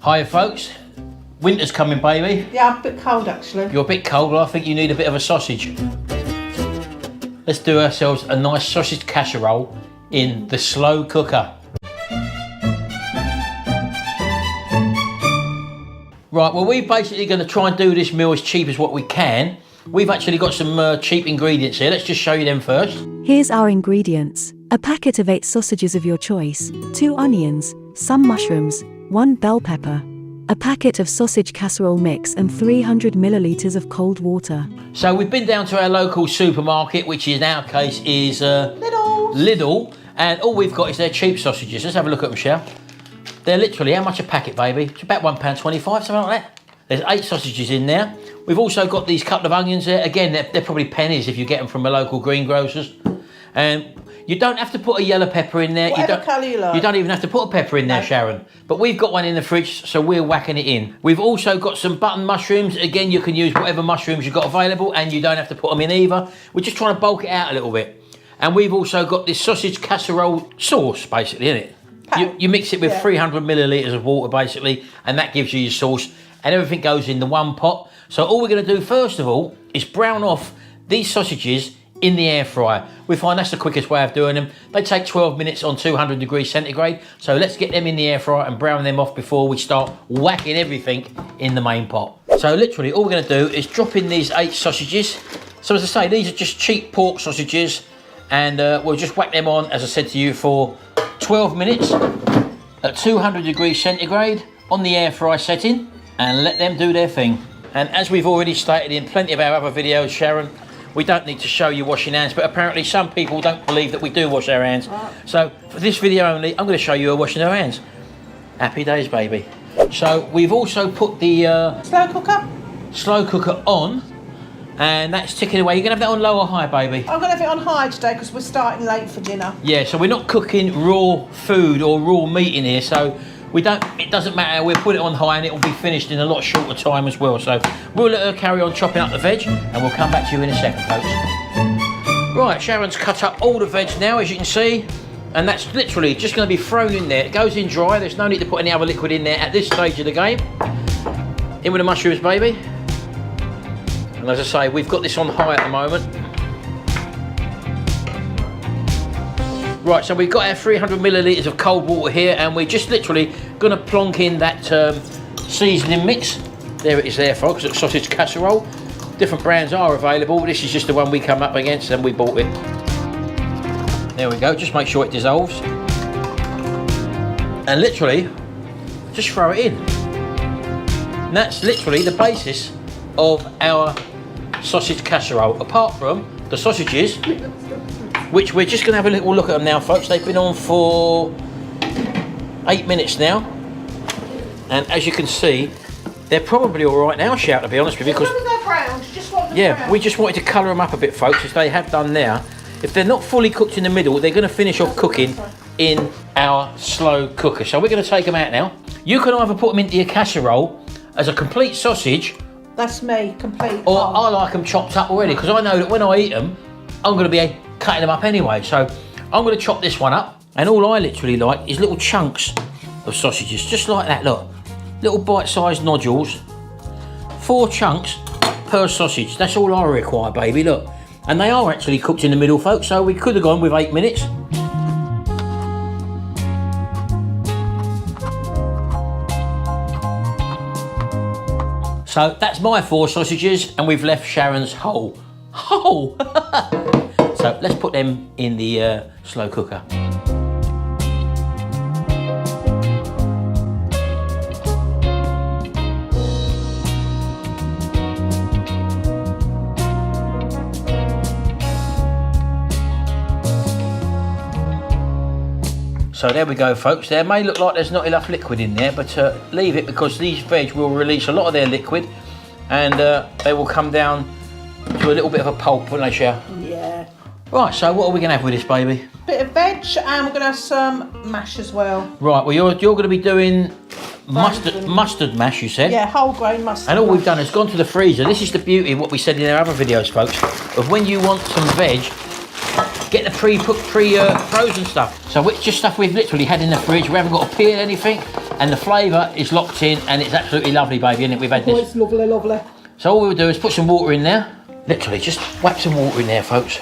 Hiya folks, winter's coming baby. Yeah, I'm a bit cold actually. You're a bit cold, well I think you need a bit of a sausage. Let's do ourselves a nice sausage casserole in the slow cooker. Right, well we're basically going to try and do this meal as cheap as what we can. We've actually got some cheap ingredients here, let's just show you them first. Here's our ingredients. A packet of 8 sausages of your choice, 2 onions, some mushrooms, 1 bell pepper, a packet of sausage casserole mix and 300 millilitres of cold water. So we've been down to our local supermarket, which in our case is Lidl, and all we've got is their cheap sausages. Let's have a look at them, shall we? They're literally, how much a packet, baby? It's about £1.25, something like that. There's 8 sausages in there. We've also got these couple of onions there. Again, they're probably pennies if you get them from a local greengrocers. And you don't have to put a yellow pepper in there. Whatever colour you like. You don't even have to put a pepper in there, no. Sharon. But we've got one in the fridge, so we're whacking it in. We've also got some button mushrooms. Again, you can use whatever mushrooms you've got available, and you don't have to put them in either. We're just trying to bulk it out a little bit. And we've also got this sausage casserole sauce, basically, isn't it? You mix it with 300 millilitres of water, basically, and that gives you your sauce. And everything goes in the one pot. So all we're going to do, first of all, is brown off these sausages in the air fryer. We find that's the quickest way of doing them. They take 12 minutes on 200 degrees centigrade. So let's get them in the air fryer and brown them off before we start whacking everything in the main pot. So literally all we're going to do is drop in these 8 sausages. So as I say, these are just cheap pork sausages, and we'll just whack them on, as I said to you, for 12 minutes at 200 degrees centigrade on the air fry setting, and let them do their thing. And as we've already stated in plenty of our other videos, Sharon, we don't need to show you washing hands, but apparently some people don't believe that we do wash our hands. So for this video only, I'm going to show you washing our hands. Happy days, baby. So we've also put the slow cooker on, and that's ticking away. You're going to have that on low or high, baby? I'm going to have it on high today because we're starting late for dinner. Yeah, so we're not cooking raw food or raw meat in here, so it doesn't matter, we'll put it on high and it will be finished in a lot shorter time as well. So we'll let her carry on chopping up the veg, and we'll come back to you in a second, folks. Right, Sharon's cut up all the veg now, as you can see, and that's literally just going to be thrown in there. It goes in dry, there's no need to put any other liquid in there at this stage of the game. In with the mushrooms, baby. And as I say, we've got this on high at the moment. Right, so we've got our 300 millilitres of cold water here, and we're just literally going to plonk in that seasoning mix. There it is there, folks, at Sausage Casserole. Different brands are available, but this is just the one we come up against and we bought it. There we go, just make sure it dissolves. And literally, just throw it in. And that's literally the basis of our sausage casserole, apart from the sausages, which we're just going to have a little look at them now, folks. They've been on for 8 minutes now, and as you can see, they're probably all right now, to be honest with you, because we just wanted to colour them up a bit, folks, as they have done now. If they're not fully cooked in the middle, they're going to finish off cooking in our slow cooker. So we're going to take them out now. You can either put them into your casserole as a complete sausage. That's me, complete. Or I like them chopped up already, because I know that when I eat them, I'm going to be cutting them up anyway. So I'm going to chop this one up, and all I literally like is little chunks of sausages, just like that, look. Little bite-sized nodules, 4 chunks per sausage. That's all I require, baby, look. And they are actually cooked in the middle, folks, so we could have gone with 8 minutes. So that's my 4 sausages, and we've left Sharon's whole. So let's put them in the slow cooker. So there we go, folks. There may look like there's not enough liquid in there, but leave it, because these veg will release a lot of their liquid, and they will come down to a little bit of a pulp, won't they, Cher? Yeah. Right, so what are we going to have with this, baby? Bit of veg, and we're going to have some mash as well. Right, well, you're going to be doing mustard mash, you said? Yeah, whole grain mustard. And all we've done is gone to the freezer. This is the beauty of what we said in our other videos, folks, of when you want some veg, get the pre-cooked, frozen stuff. So it's just stuff we've literally had in the fridge. We haven't got to peel anything. and the flavour is locked in, and it's absolutely lovely, baby, isn't it? We've had Oh, this. it's lovely, lovely. So all we'll do is put some water in there. Literally, just whack some water in there, folks.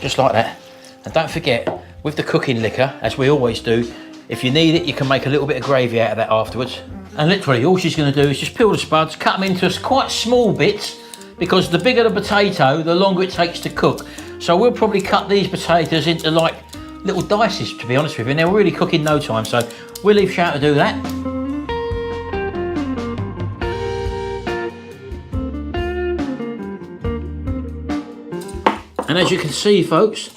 Just like that. And don't forget, with the cooking liquor, as we always do, if you need it, you can make a little bit of gravy out of that afterwards. And literally, all she's going to do is just peel the spuds, cut them into quite small bits, because the bigger the potato, the longer it takes to cook. So we'll probably cut these potatoes into like little dices, to be honest with you, and they'll really cook in no time. So we'll leave Shout to do that. And as you can see, folks,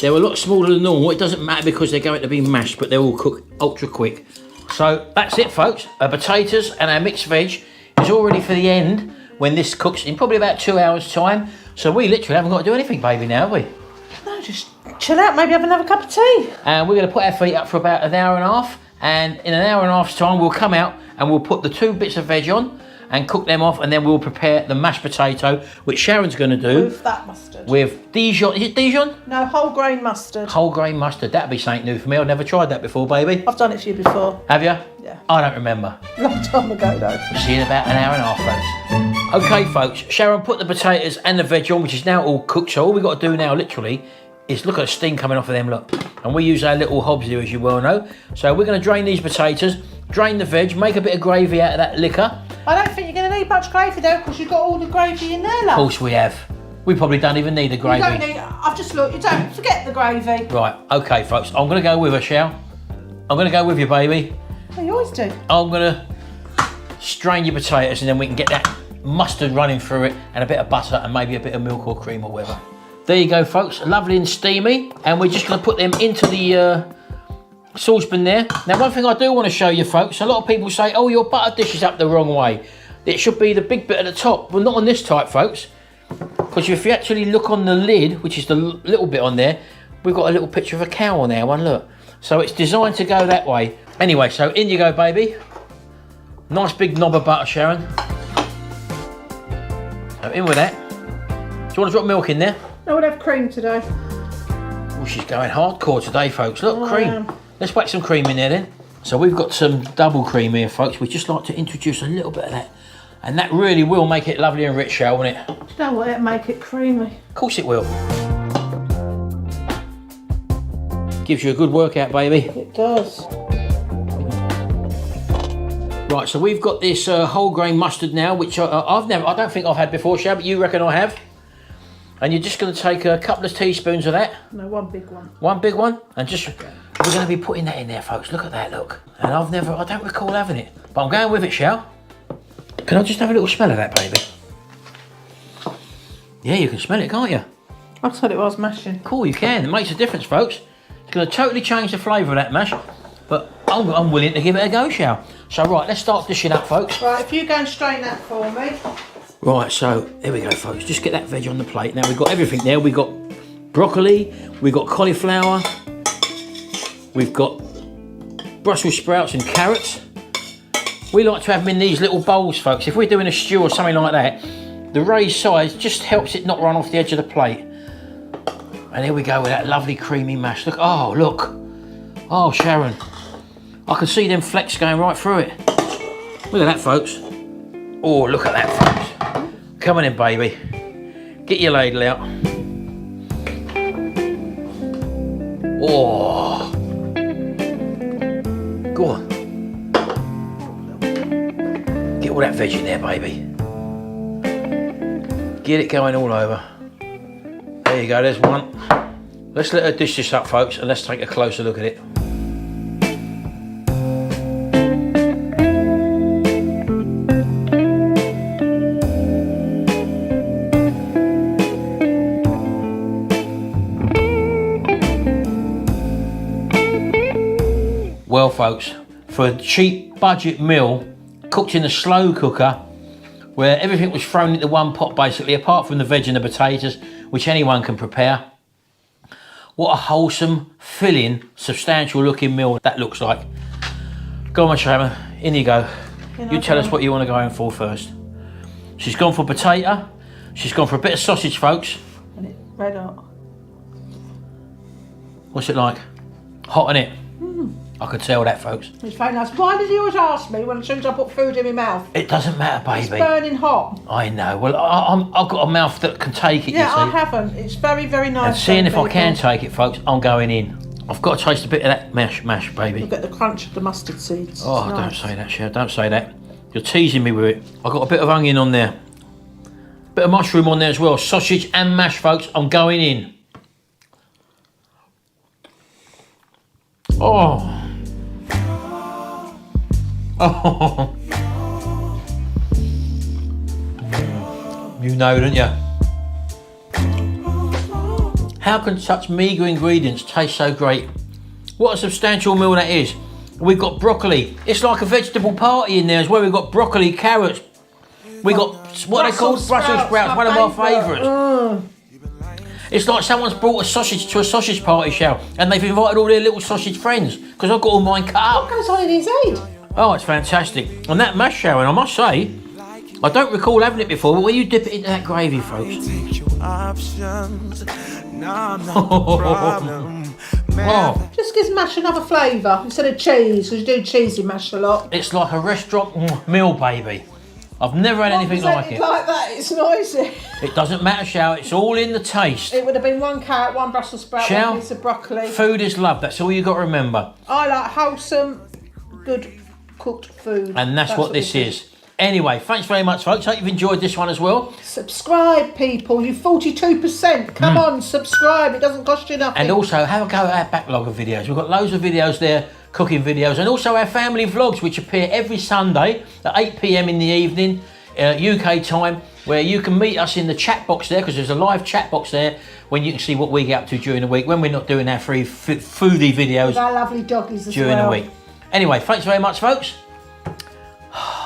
they're a lot smaller than normal. It doesn't matter because they're going to be mashed, but they're all cooked ultra quick. So that's it, folks. Our potatoes and our mixed veg is all ready for the end when this cooks in probably about 2 hours' time. So we literally haven't got to do anything, baby, now, have we? No, just chill out, maybe have another cup of tea. And we're going to put our feet up for about an hour and a half. And in an hour and a half's time, we'll come out and we'll put the 2 bits of veg on and cook them off, and then we'll prepare the mashed potato, which Sharon's going to do. With that mustard. With Dijon. Is it Dijon? No, whole grain mustard. Whole grain mustard. That'd be something new for me. I've never tried that before, baby. I've done it for you before. Have you? Yeah. I don't remember. Long time ago, though. See you in about an hour and a half, folks. Okay, folks. Sharon put the potatoes and the veg on, which is now all cooked. So all we've got to do now, literally, is look at the steam coming off of them, look. And we use our little hobs here, as you well know. So we're going to drain these potatoes, drain the veg, make a bit of gravy out of that liquor. I don't think you're going to need much gravy, though, because you've got all the gravy in there, love. Of course we have. We probably don't even need the gravy. You don't need, I've just looked, you don't, forget the gravy. Right, okay, folks. I'm going to go with her, Shal. I'm going to go with you, baby. Well, you always do. I'm going to strain your potatoes, and then we can get that mustard running through it, and a bit of butter, and maybe a bit of milk or cream or whatever. There you go, folks. Lovely and steamy. And we're just going to put them into the saucepan there. Now, one thing I do want to show you, folks, a lot of people say, oh, your butter dish is up the wrong way. It should be the big bit at the top. Well, not on this type, folks. Because if you actually look on the lid, which is the little bit on there, we've got a little picture of a cow on there, one, look. So it's designed to go that way. Anyway, so in you go, baby. Nice big knob of butter, Sharon. So in with that. Do you want to drop milk in there? I would have cream today. Oh, she's going hardcore today, folks. Look, cream. am. Let's whack some cream in there then. So we've got some double cream here, folks. We'd just like to introduce a little bit of that. And that really will make it lovely and rich, Shal, won't it? Do you know what, it'll make it creamy. Of course it will. Gives you a good workout, baby. It does. Right, so we've got this whole grain mustard now, which I don't think I've had before, Shal, but you reckon I have? And you're just going to take a couple of teaspoons of that. No, one big one. One big one, and just we're going to be putting that in there, folks. Look at that, look. And I don't recall having it, but I'm going with it, Shal. Can I just have a little smell of that, baby? Yeah, you can smell it, can't you? I thought it was mashing. Cool, you can. It makes a difference, folks. It's going to totally change the flavour of that mash, but I'm willing to give it a go, Shal. So right, let's start dishing up, folks. Right, if you go and strain that for me. Right, so here we go, folks. Just get that veg on the plate. Now we've got everything there. We've got broccoli, we've got cauliflower, we've got Brussels sprouts and carrots. We like to have them in these little bowls, folks. If we're doing a stew or something like that, the raised size just helps it not run off the edge of the plate. And here we go with that lovely creamy mash. Look, oh, look. Oh, Sharon. I can see them flecks going right through it. Look at that, folks. Oh, look at that, folks. Come on in, baby. Get your ladle out. Oh. Go on. Get all that veg in there, baby. Get it going all over. There you go, there's one. Let's let her dish this up, folks, and let's take a closer look at it. Well, folks, for a cheap budget meal, cooked in a slow cooker, where everything was thrown into one pot basically, apart from the veg and the potatoes, which anyone can prepare. What a wholesome, filling, substantial looking meal that looks like. Go on, my Shaman, in you go. You tell us what you want to go in for first. She's gone for potato. She's gone for a bit of sausage, folks. And it's red hot. What's it like? Hot, isn't it? I could tell that, folks. It's very nice. Why did you always ask me when as soon as I put food in my mouth? It doesn't matter, It's baby. burning hot. I know. Well, I've got a mouth that can take it, Yeah, I you see. haven't. It's very, very nice. And seeing if I people. can take it, folks, I'm going in. I've got to taste a bit of that mash, baby. Look at the crunch of the mustard seeds. Oh, It's don't nice. say that, Cher. Don't say that. You're teasing me with it. I've got a bit of onion on there. Bit of mushroom on there as well. Sausage and mash, folks. I'm going in. Oh. Oh. You know, don't you? How can such meagre ingredients taste so great? What a substantial meal that is. We've got broccoli. It's like a vegetable party in there as well. We've got broccoli, carrots. We got what are they called? Brussels sprouts. One of my favourites. It's like someone's brought a sausage to a sausage party, Shell, and they've invited all their little sausage friends because I've got all mine cut up. What goes on in his head? Oh, it's fantastic. And that mash, Sharon, I must say, I don't recall having it before, but when you dip it into that gravy, folks. Oh, Just gives mash another flavour instead of cheese, because you do cheesy mash a lot. it's like a restaurant meal, baby. I've never had anything like it. Like that, it's noisy. It doesn't matter, Shell, it's all in the taste. It would have been 1 carrot, 1 Brussels sprout, Shall? 1 piece of broccoli. Food is love, that's all you got to remember. I like wholesome, good cooked food. And that's what this is. Anyway, thanks very much, folks. Hope you've enjoyed this one as well. Subscribe, people. You 42%. Come on, subscribe. It doesn't cost you nothing. And also, have a go at our backlog of videos. We've got loads of videos there, cooking videos, and also our family vlogs, which appear every Sunday at 8 p.m. in the evening, UK time, where you can meet us in the chat box there, because there's a live chat box there, when you can see what we get up to during the week, when we're not doing our free foodie videos with our lovely doggies as during well. the week. Anyway, thanks very much, folks.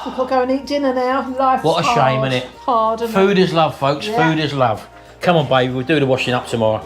We've got to go and eat dinner now. Life's What a shame, hard. isn't it? Hard, isn't Food is love, folks. Yeah. Food is love. Come on, baby. We'll do the washing up tomorrow.